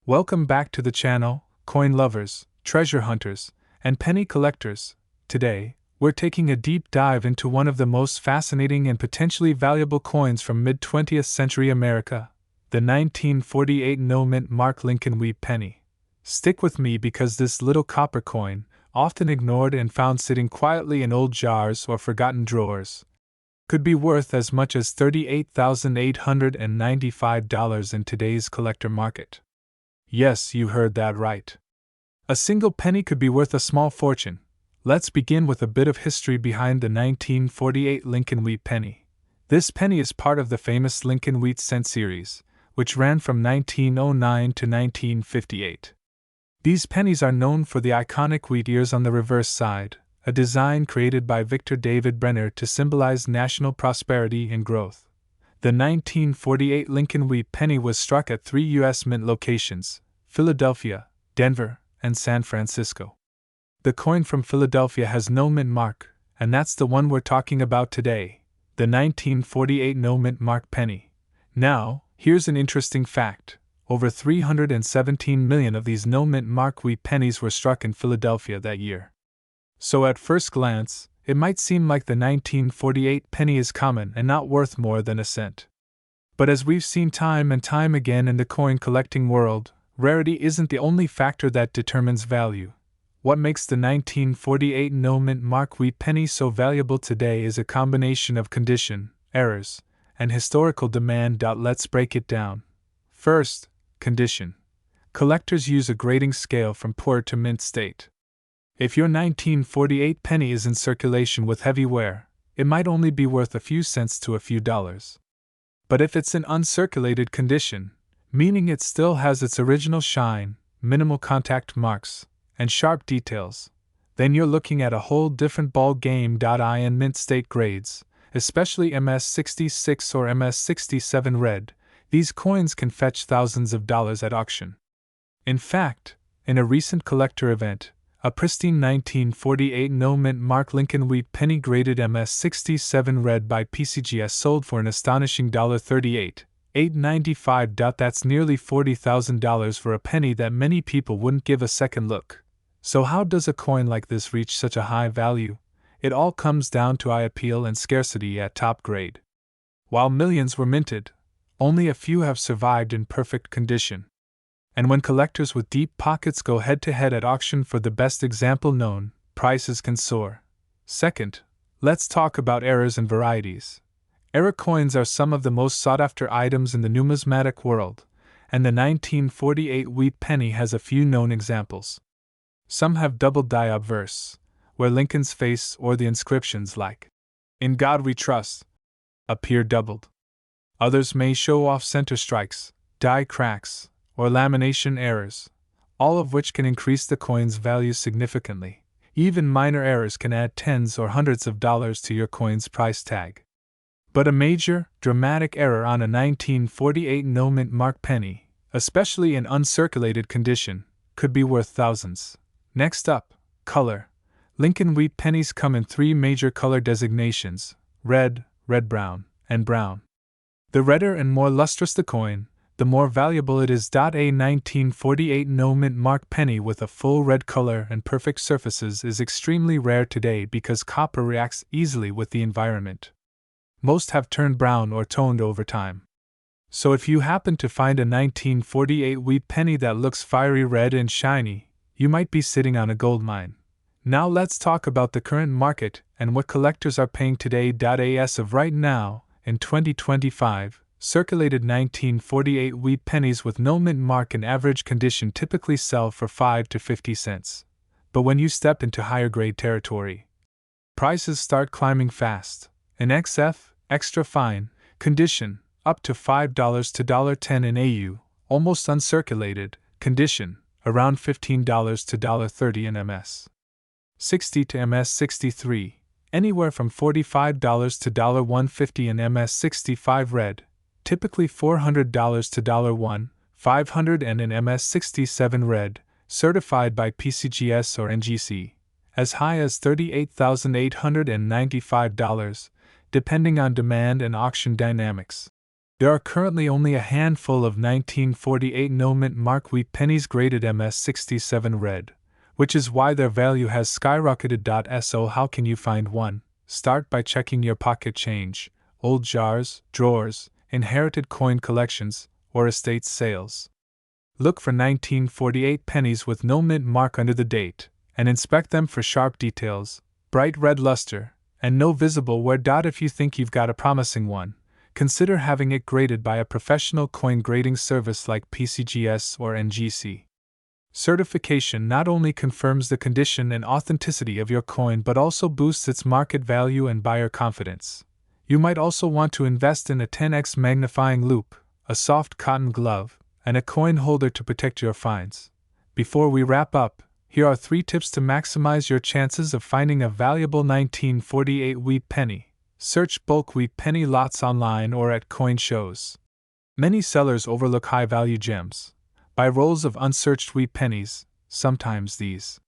Welcome back to the channel, coin lovers, treasure hunters, and penny collectors. Today, we're taking a deep dive into one of the most fascinating and potentially valuable coins from mid-20th century America, the 1948 no-mint mark Lincoln wheat penny. Stick with me because this little copper coin, often ignored and found sitting quietly in old jars or forgotten drawers, could be worth as much as $38,895 in today's collector market. Yes, you heard that right. A single penny could be worth a small fortune. Let's begin with a bit of history behind the 1948 Lincoln wheat penny. This penny is part of the famous Lincoln wheat cent series, which ran from 1909 to 1958. These pennies are known for the iconic wheat ears on the reverse side, a design created by Victor David Brenner to symbolize national prosperity and growth. The 1948 Lincoln wheat penny was struck at 3 U.S. mint locations: Philadelphia, Denver, and San Francisco. The coin from Philadelphia has no mint mark, and that's the one we're talking about today, the 1948 no mint mark penny. Now, here's an interesting fact. Over 317 million of these no mint mark wheat pennies were struck in Philadelphia that year. So at first glance, it might seem like the 1948 penny is common and not worth more than a cent. But as we've seen time and time again in the coin collecting world, rarity isn't the only factor that determines value. What makes the 1948 no mint mark wheat penny so valuable today is a combination of condition, errors, and historical demand. Let's break it down. First, condition. Collectors use a grading scale from poor to mint state. If your 1948 penny is in circulation with heavy wear, it might only be worth a few cents to a few dollars. But if it's in uncirculated condition, meaning it still has its original shine, minimal contact marks, and sharp details, then you're looking at a whole different ball game. In mint state grades, especially MS66 or MS67 red, these coins can fetch thousands of dollars at auction. In fact, in a recent collector event, a pristine 1948 no mint mark Lincoln wheat penny graded MS67 red by PCGS sold for an astonishing $38,895. That's nearly $40,000 for a penny that many people wouldn't give a second look. So how does a coin like this reach such a high value? It all comes down to eye appeal and scarcity at top grade. While millions were minted, only a few have survived in perfect condition. And when collectors with deep pockets go head-to-head at auction for the best example known, prices can soar. Second, let's talk about errors and varieties. Error coins are some of the most sought-after items in the numismatic world, and the 1948 wheat penny has a few known examples. Some have double die obverse, where Lincoln's face or the inscriptions like, "In God We Trust," appear doubled. Others may show off center strikes, die cracks, or lamination errors, all of which can increase the coin's value significantly. Even minor errors can add tens or hundreds of dollars to your coin's price tag. But a major, dramatic error on a 1948 no mint mark penny, especially in uncirculated condition, could be worth thousands. Next up, color. Lincoln wheat pennies come in 3 major color designations: red, red-brown, and brown. The redder and more lustrous the coin, the more valuable it is. A 1948 no mint mark penny with a full red color and perfect surfaces is extremely rare today because copper reacts easily with the environment. Most have turned brown or toned over time. So if you happen to find a 1948 wheat penny that looks fiery red and shiny, you might be sitting on a gold mine. Now let's talk about the current market and what collectors are paying today. As of right now, in 2025, circulated 1948 wheat pennies with no mint mark in average condition typically sell for 5 to 50 cents. But when you step into higher grade territory, prices start climbing fast. In XF, extra fine, condition, up to $5 to $10 in AU, almost uncirculated, condition, around $15 to $30 in MS 60 to MS 63, anywhere from $45 to $150 in MS 65 red, typically $400 to $500 and in MS 67 red, certified by PCGS or NGC, as high as $38,895, depending on demand and auction dynamics. There are currently only a handful of 1948 no-mint mark wheat pennies graded MS67 red, which is why their value has skyrocketed. So how can you find one? Start by checking your pocket change, old jars, drawers, inherited coin collections, or estate sales. Look for 1948 pennies with no mint mark under the date, and inspect them for sharp details, bright red luster, and no visible wear. If you think you've got a promising one, consider having it graded by a professional coin grading service like PCGS or NGC. Certification not only confirms the condition and authenticity of your coin but also boosts its market value and buyer confidence. You might also want to invest in a 10x magnifying loupe, a soft cotton glove, and a coin holder to protect your finds. Before we wrap up, here are 3 tips to maximize your chances of finding a valuable 1948 wheat penny. Search bulk wheat penny lots online or at coin shows. Many sellers overlook high-value gems. Buy rolls of unsearched wheat pennies. Sometimes these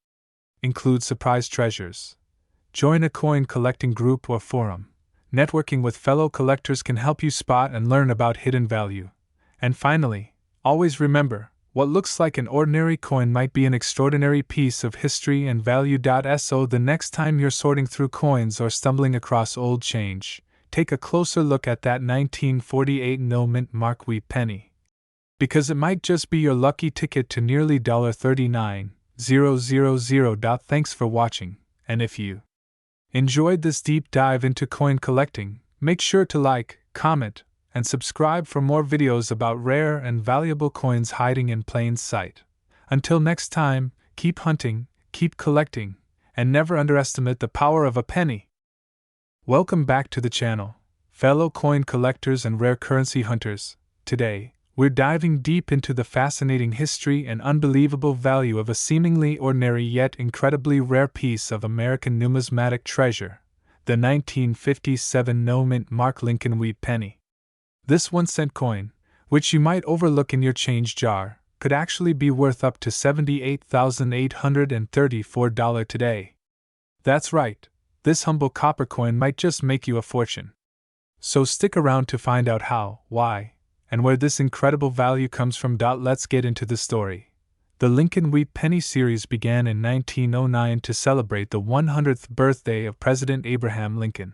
include surprise treasures. Join a coin collecting group or forum. Networking with fellow collectors can help you spot and learn about hidden value. And finally, always remember, what looks like an ordinary coin might be an extraordinary piece of history and value. So the next time you're sorting through coins or stumbling across old change, take a closer look at that 1948 no mint mark wheat penny. Because it might just be your lucky ticket to nearly $39,000. Thanks for watching, and if you enjoyed this deep dive into coin collecting, make sure to like, comment, and subscribe for more videos about rare and valuable coins hiding in plain sight. Until next time, keep hunting, keep collecting, and never underestimate the power of a penny. Welcome back to the channel, fellow coin collectors and rare currency hunters. Today, we're diving deep into the fascinating history and unbelievable value of a seemingly ordinary yet incredibly rare piece of American numismatic treasure, the 1957 no-mint mark Lincoln wheat penny. This 1-cent coin, which you might overlook in your change jar, could actually be worth up to $78,834 today. That's right, this humble copper coin might just make you a fortune. So stick around to find out how, why, and where this incredible value comes from. Let's get into the story. The Lincoln Wheat Penny series began in 1909 to celebrate the 100th birthday of President Abraham Lincoln.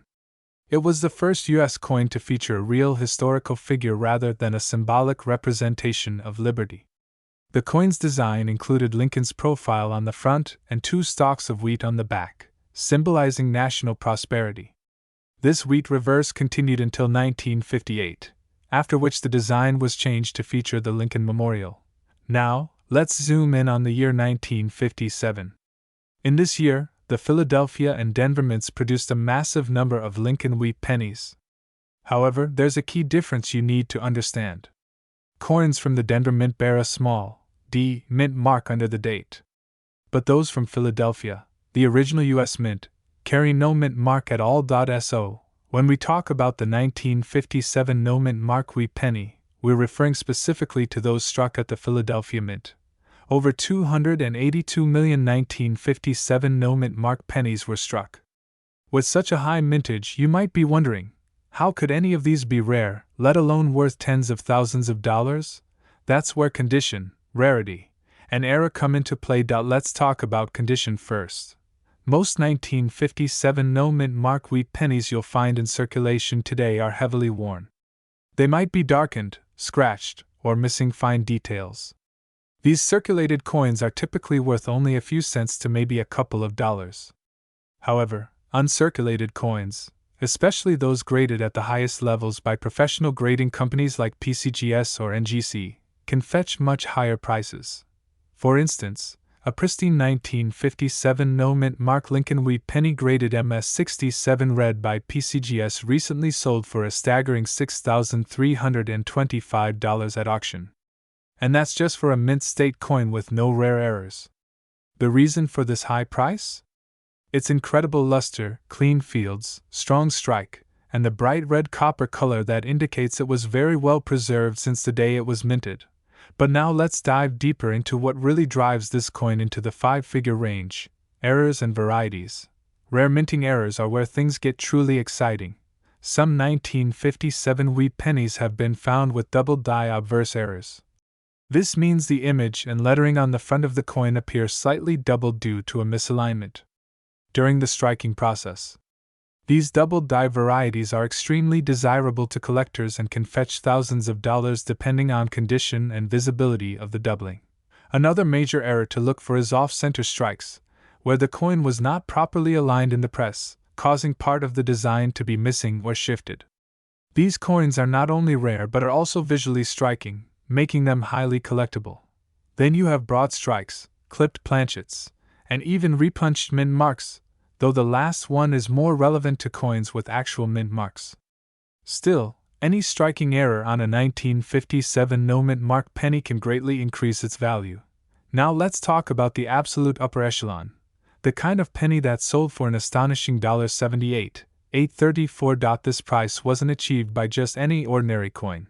It was the first U.S. coin to feature a real historical figure rather than a symbolic representation of liberty. The coin's design included Lincoln's profile on the front and 2 stalks of wheat on the back, symbolizing national prosperity. This wheat reverse continued until 1958. After which the design was changed to feature the Lincoln Memorial. Now, let's zoom in on the year 1957. In this year, the Philadelphia and Denver mints produced a massive number of Lincoln wheat pennies. However, there's a key difference you need to understand. Coins from the Denver mint bear a small D mint mark under the date. But those from Philadelphia, the original U.S. mint, carry no mint mark at all. So, when we talk about the 1957 no mint mark wheat penny, we're referring specifically to those struck at the Philadelphia Mint. Over 282 million 1957 no mint mark pennies were struck. With such a high mintage, you might be wondering, how could any of these be rare, let alone worth tens of thousands of dollars? That's where condition, rarity, and era come into play. Let's talk about condition first. Most 1957 no mint mark wheat pennies you'll find in circulation today are heavily worn. They might be darkened, scratched, or missing fine details. These circulated coins are typically worth only a few cents to maybe a couple of dollars. However, uncirculated coins, especially those graded at the highest levels by professional grading companies like PCGS or NGC, can fetch much higher prices. For instance, a pristine 1957 no mint mark Lincoln wheat penny graded MS67 red by PCGS recently sold for a staggering $6,325 at auction. And that's just for a mint state coin with no rare errors. The reason for this high price? Its incredible luster, clean fields, strong strike, and the bright red copper color that indicates it was very well preserved since the day it was minted. But now let's dive deeper into what really drives this coin into the 5-figure range: errors and varieties. Rare minting errors are where things get truly exciting. Some 1957 wheat pennies have been found with double die obverse errors. This means the image and lettering on the front of the coin appear slightly doubled due to a misalignment during the striking process. These double die varieties are extremely desirable to collectors and can fetch thousands of dollars depending on condition and visibility of the doubling. Another major error to look for is off-center strikes, where the coin was not properly aligned in the press, causing part of the design to be missing or shifted. These coins are not only rare but are also visually striking, making them highly collectible. Then you have broad strikes, clipped planchets, and even repunched mint marks, though the last one is more relevant to coins with actual mint marks. Still, any striking error on a 1957 no mint mark penny can greatly increase its value. Now let's talk about the absolute upper echelon, the kind of penny that sold for an astonishing $78,834. This price wasn't achieved by just any ordinary coin.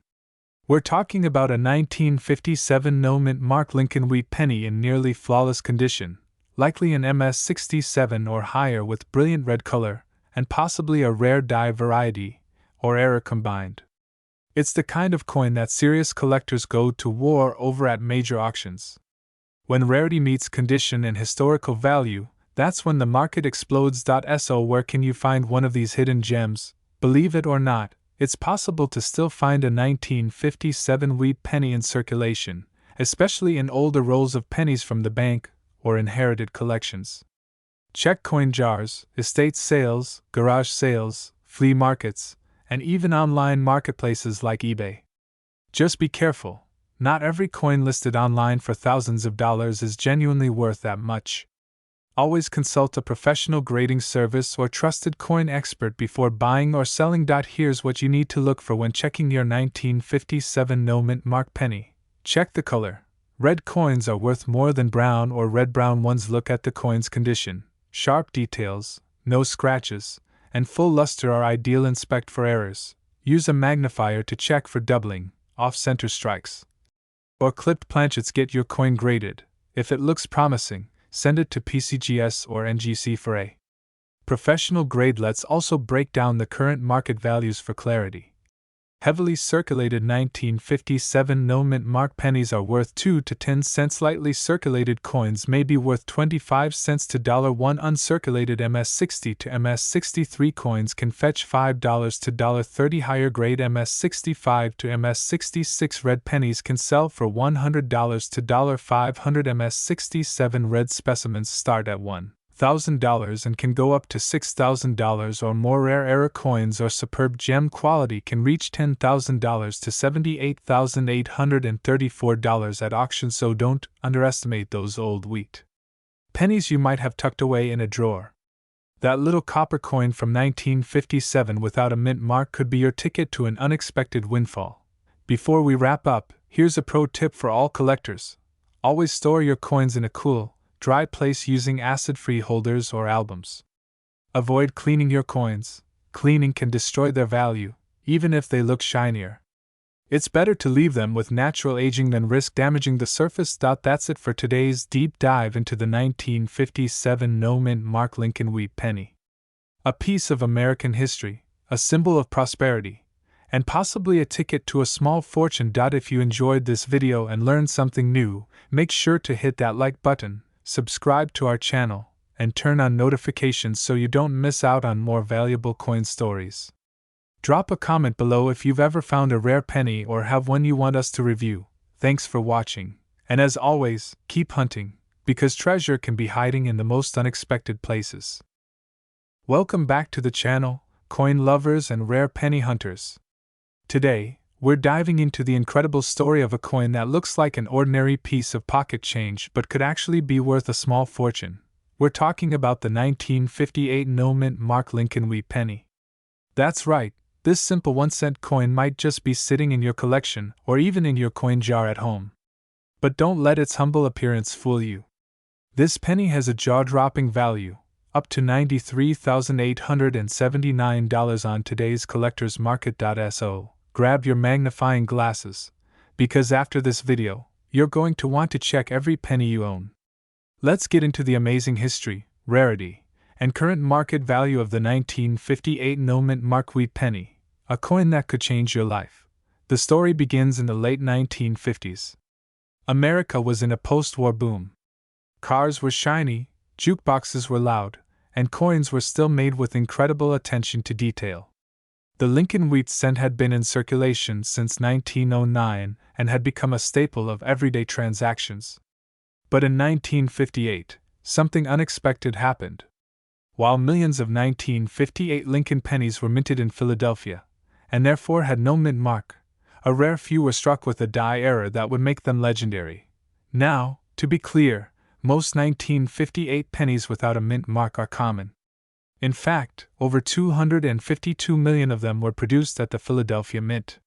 We're talking about a 1957 no mint mark Lincoln wheat penny in nearly flawless condition, likely an MS67 or higher with brilliant red color, and possibly a rare die variety, or error combined. It's the kind of coin that serious collectors go to war over at major auctions. When rarity meets condition and historical value, that's when the market explodes. So where can you find one of these hidden gems? Believe it or not, it's possible to still find a 1957 wheat penny in circulation, especially in older rolls of pennies from the bank or inherited collections. Check coin jars, estate sales, garage sales, flea markets, and even online marketplaces like eBay. Just be careful, not every coin listed online for thousands of dollars is genuinely worth that much. Always consult a professional grading service or trusted coin expert before buying or selling. Here's what you need to look for when checking your 1957 no mint mark penny. Check the color. Red coins are worth more than brown or red-brown ones. Look at the coin's condition. Sharp details, no scratches, and full luster are ideal. Inspect for errors. Use a magnifier to check for doubling, off-center strikes, or clipped planchets. Get your coin graded. If it looks promising, send it to PCGS or NGC for a professional grade. Let's also break down the current market values for clarity. Heavily circulated 1957 no mint mark pennies are worth 2 to 10 cents. Lightly circulated coins may be worth 25 cents to $1. Uncirculated MS60 to MS63 coins can fetch $5 to $30. Higher grade MS65 to MS66 red pennies can sell for $100 to $500. MS67 red specimens start at $1,000 and can go up to $6,000 or more. Rare error coins or superb gem quality can reach $10,000 to $78,834 at auction, so don't underestimate those old wheat pennies you might have tucked away in a drawer. That little copper coin from 1957 without a mint mark could be your ticket to an unexpected windfall. Before we wrap up, here's a pro tip for all collectors. Always store your coins in a cool, dry place using acid-free holders or albums. Avoid cleaning your coins. Cleaning can destroy their value, even if they look shinier. It's better to leave them with natural aging than risk damaging the surface. That's it for today's deep dive into the 1957 no mint mark Lincoln wheat penny. A piece of American history, a symbol of prosperity, and possibly a ticket to a small fortune. If you enjoyed this video and learned something new, make sure to hit that like button, subscribe to our channel, and turn on notifications so you don't miss out on more valuable coin stories. Drop a comment below if you've ever found a rare penny or have one you want us to review. Thanks for watching, and as always, keep hunting, because treasure can be hiding in the most unexpected places. Welcome back to the channel, coin lovers and rare penny hunters. Today, we're diving into the incredible story of a coin that looks like an ordinary piece of pocket change but could actually be worth a small fortune. We're talking about the 1958 no mint mark Lincoln wheat penny. That's right, this simple 1-cent coin might just be sitting in your collection or even in your coin jar at home. But don't let its humble appearance fool you. This penny has a jaw-dropping value, up to $93,879 on today's collector's market. So grab your magnifying glasses, because after this video, you're going to want to check every penny you own. Let's get into the amazing history, rarity, and current market value of the 1958 no-mint mark wheat penny, a coin that could change your life. The story begins in the late 1950s. America was in a post-war boom. Cars were shiny, jukeboxes were loud, and coins were still made with incredible attention to detail. The Lincoln wheat cent had been in circulation since 1909 and had become a staple of everyday transactions. But in 1958, something unexpected happened. While millions of 1958 Lincoln pennies were minted in Philadelphia, and therefore had no mint mark, a rare few were struck with a die error that would make them legendary. Now, to be clear, most 1958 pennies without a mint mark are common. In fact, over 252 million of them were produced at the Philadelphia Mint.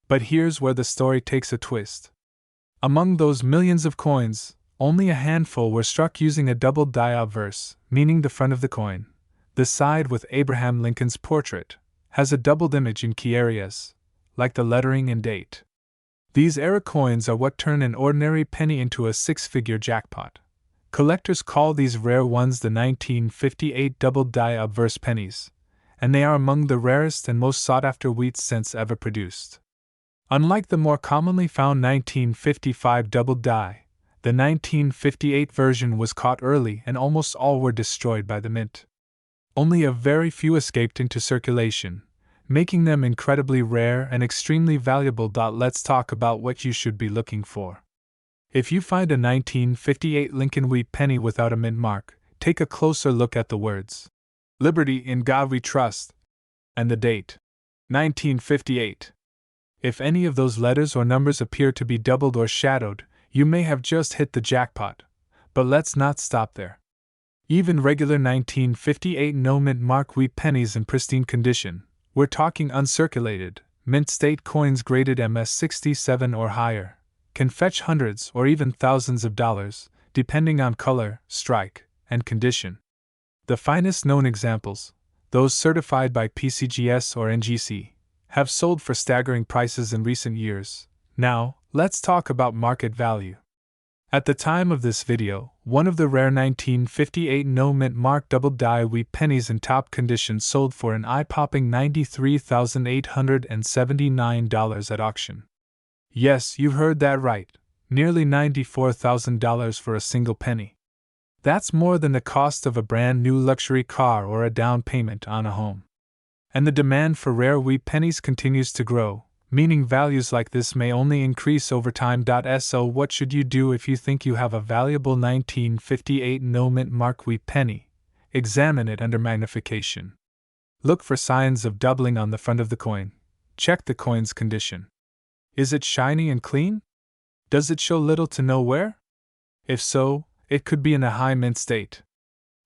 But here's where the story takes a twist. Among those millions of coins, only a handful were struck using a double die obverse, meaning the front of the coin, the side with Abraham Lincoln's portrait, has a doubled image in key areas, like the lettering and date. These era coins are what turn an ordinary penny into a six-figure jackpot. Collectors call these rare ones the 1958 double die obverse pennies, and they are among the rarest and most sought-after wheat cents ever produced. Unlike the more commonly found 1955 double die, the 1958 version was caught early and almost all were destroyed by the mint. Only a very few escaped into circulation, making them incredibly rare and extremely valuable. Let's talk about what you should be looking for. If you find a 1958 Lincoln wheat penny without a mint mark, take a closer look at the words "Liberty in God We Trust" and the date 1958. If any of those letters or numbers appear to be doubled or shadowed, you may have just hit the jackpot. But let's not stop there. Even regular 1958 no mint mark wheat pennies in pristine condition, we're talking uncirculated, mint state coins graded MS-67 or higher, can fetch hundreds or even thousands of dollars, depending on color, strike, and condition. The finest known examples, those certified by PCGS or NGC, have sold for staggering prices in recent years. Now, let's talk about market value. At the time of this video, one of the rare 1958 no-mint mark double die wheat pennies in top condition sold for an eye-popping $93,879 at auction. Yes, you heard that right, nearly $94,000 for a single penny. That's more than the cost of a brand new luxury car or a down payment on a home. And the demand for rare wheat pennies continues to grow, meaning values like this may only increase over time. So what should you do if you think you have a valuable 1958 no-mint mark wheat penny? Examine it under magnification. Look for signs of doubling on the front of the coin. Check the coin's condition. Is it shiny and clean? Does it show little to no wear? If so, it could be in a high mint state.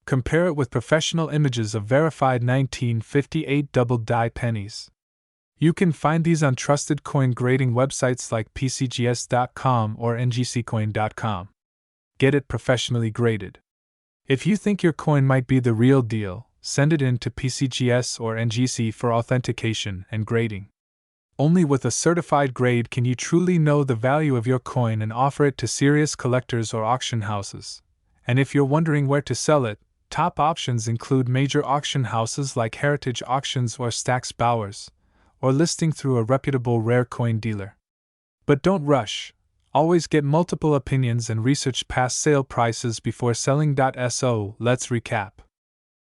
Compare it with professional images of verified 1958 double die pennies. You can find these on trusted coin grading websites like PCGS.com or NGCcoin.com. Get it professionally graded. If you think your coin might be the real deal, send it in to PCGS or NGC for authentication and grading. Only with a certified grade can you truly know the value of your coin and offer it to serious collectors or auction houses. And if you're wondering where to sell it, top options include major auction houses like Heritage Auctions or Stack's Bowers, or listing through a reputable rare coin dealer. But don't rush. Always get multiple opinions and research past sale prices before selling. So let's recap.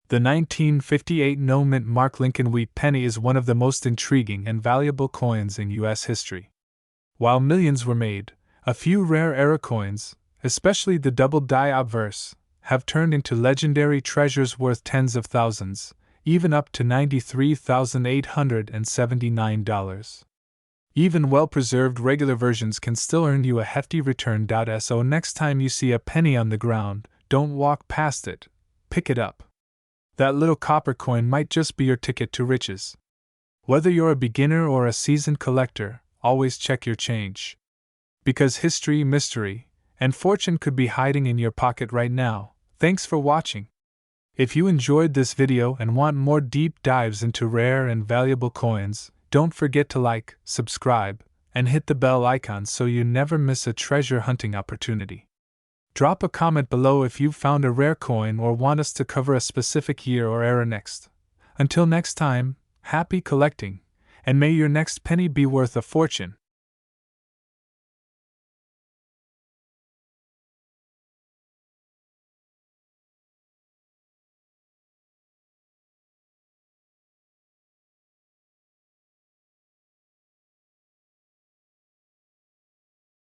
The 1958 no-mint mark Lincoln wheat penny is one of the most intriguing and valuable coins in U.S. history. While millions were made, a few rare era coins, especially the double die obverse, have turned into legendary treasures worth tens of thousands, even up to $93,879. Even well-preserved regular versions can still earn you a hefty return. So next time you see a penny on the ground, don't walk past it, pick it up. That little copper coin might just be your ticket to riches. Whether you're a beginner or a seasoned collector, always check your change. Because history, mystery, and fortune could be hiding in your pocket right now. Thanks for watching. If you enjoyed this video and want more deep dives into rare and valuable coins, don't forget to like, subscribe, and hit the bell icon so you never miss a treasure hunting opportunity. Drop a comment below if you've found a rare coin or want us to cover a specific year or era next. Until next time, happy collecting, and may your next penny be worth a fortune.